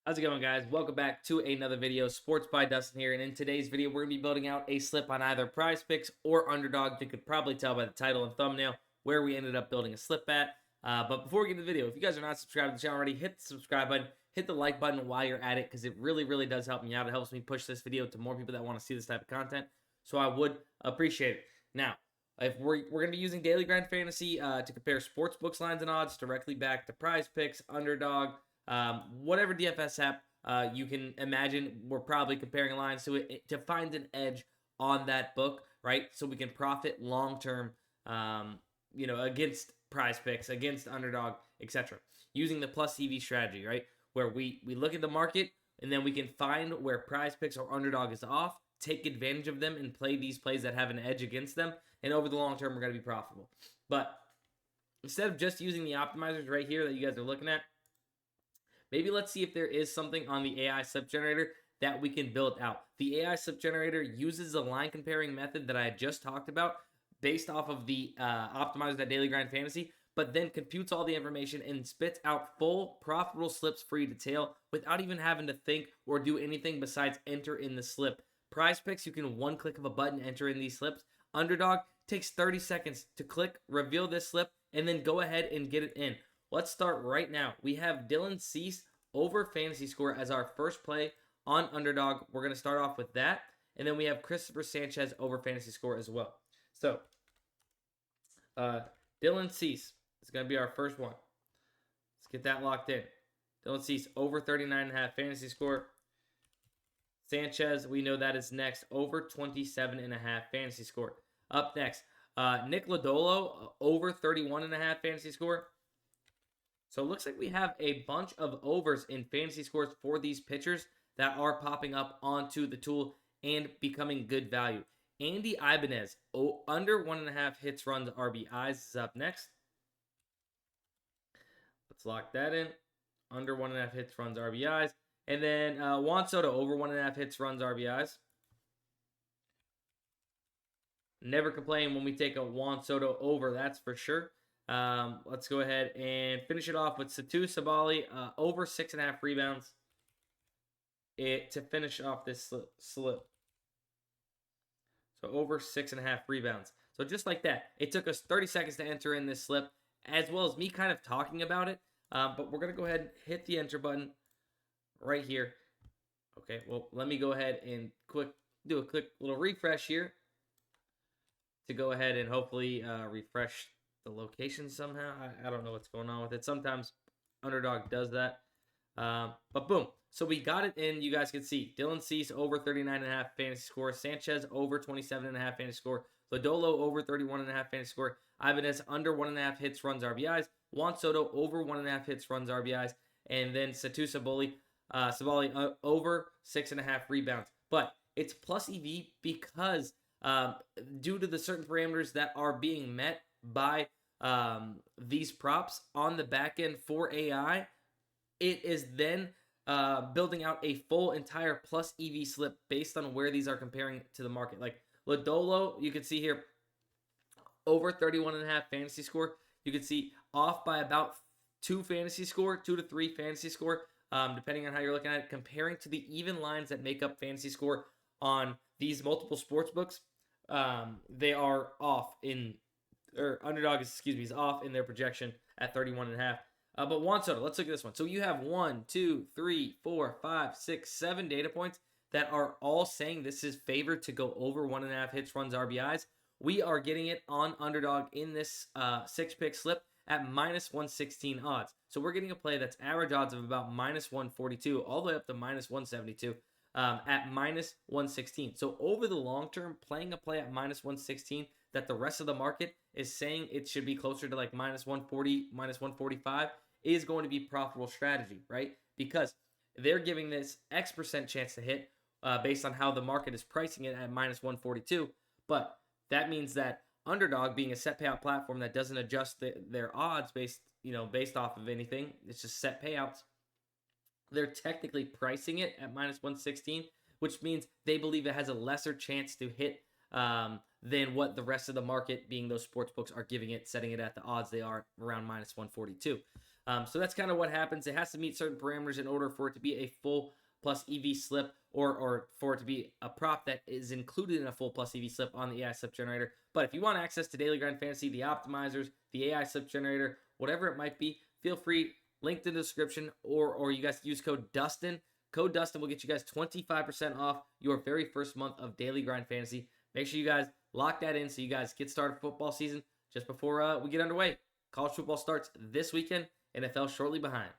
How's it going, guys? Welcome back to another video. Sports by Dustin here, and in today's video, we're going to be building out a slip on either PrizePicks or Underdog. You could probably tell by the title and thumbnail where we ended up building a slip at. But before we get to the video, if you guys are not subscribed to the channel already, hit the subscribe button, hit the like button while you're at it, because it really does help me out. It helps me push this video to more people that want to see this type of content, so I would appreciate it. Now, if we're going to be using Daily Grind Fantasy to compare sportsbooks lines and odds directly back to PrizePicks, Underdog, whatever DFS app you can imagine, we're probably comparing lines to it to find an edge on that book, right? So we can profit long term, against PrizePicks, against Underdog, etc. Using the plus EV strategy, right? Where we look at the market and then we can find where PrizePicks or Underdog is off, take advantage of them, and play these plays that have an edge against them. And over the long term, we're going to be profitable. But instead of just using the optimizers right here that you guys are looking at, maybe let's see if there is something on the AI slip generator that we can build out. The AI slip generator uses the line comparing method that I had just talked about based off of the optimizers at Daily Grind Fantasy, but then computes all the information and spits out full profitable slips for you to tail without even having to think or do anything besides enter in the slip. PrizePicks, you can one click of a button enter in these slips. Underdog takes 30 seconds to click, reveal this slip, and then go ahead and get it in. Let's start right now. We have Dylan Cease over fantasy score as our first play on Underdog. We're going to start off with that. And then we have Christopher Sanchez over fantasy score as well. So, Dylan Cease is going to be our first one. Let's get that locked in. Dylan Cease over 39.5 fantasy score. Sanchez, we know that is next, over 27.5 fantasy score. Up next, Nick Lodolo over 31.5 fantasy score. So it looks like we have a bunch of overs in fantasy scores for these pitchers that are popping up onto the tool and becoming good value. Andy Ibanez, under 1.5 hits, runs, RBIs is up next. Let's lock that in. Under 1.5 hits, runs, RBIs. And then Juan Soto, over 1.5 hits, runs, RBIs. Never complain when we take a Juan Soto over, that's for sure. Let's go ahead and finish it off with Satu Sabali, over 6.5 rebounds to finish off this slip. So over 6.5 rebounds. So just like that, it took us 30 seconds to enter in this slip, as well as me kind of talking about it. But we're going to go ahead and hit the enter button right here. Okay, well, let me go ahead and do a quick little refresh here to go ahead and hopefully refresh the location somehow. I don't know what's going on with it. Sometimes Underdog does that. But boom. So we got it in. You guys can see Dylan Cease over 39.5 fantasy score. Sanchez over 27.5 fantasy score. Lodolo over 31.5 fantasy score. Ibanez under 1.5 hits, runs, RBIs. Juan Soto over 1.5 hits, runs, RBIs. And then Satu Sabali over 6.5 rebounds. But it's plus EV because due to the certain parameters that are being met by these props on the back end for AI, it is then building out a full entire plus EV slip based on where these are comparing to the market. Like Lodolo, you can see here, over 31.5 fantasy score. You can see off by about 2 to 3 fantasy score, depending on how you're looking at it, comparing to the even lines that make up fantasy score on these multiple sports books. They are off in, or Underdog is off in their projection at 31.5. But Juan Soto, let's look at this one. So you have 1, 2, 3, 4, 5, 6, 7 data points that are all saying this is favored to go over 1.5 hits, runs, RBIs. We are getting it on Underdog in this 6-pick slip at minus 116 odds. So we're getting a play that's average odds of about minus 142 all the way up to minus 172 at minus 116. So over the long term, playing a play at minus 116 that the rest of the market is saying it should be closer to like minus 140, minus 145 is going to be profitable strategy, right? Because they're giving this X% chance to hit based on how the market is pricing it at minus 142. But that means that Underdog, being a set payout platform that doesn't adjust their odds based off of anything, it's just set payouts. They're technically pricing it at minus 116, which means they believe it has a lesser chance to hit than what the rest of the market, being those sports books, are giving it, setting it at the odds they are around minus 142. So that's kind of what happens. It has to meet certain parameters in order for it to be a full plus EV slip, or for it to be a prop that is included in a full plus EV slip on the AI slip generator. But if you want access to Daily Grind Fantasy, the optimizers, the AI slip generator, whatever it might be, feel free. Linked in the description, or you guys use code Dustin. Code Dustin will get you guys 25% off your very first month of Daily Grind Fantasy. Make sure you guys lock that in so you guys get started football season just before we get underway. College football starts this weekend, NFL shortly behind.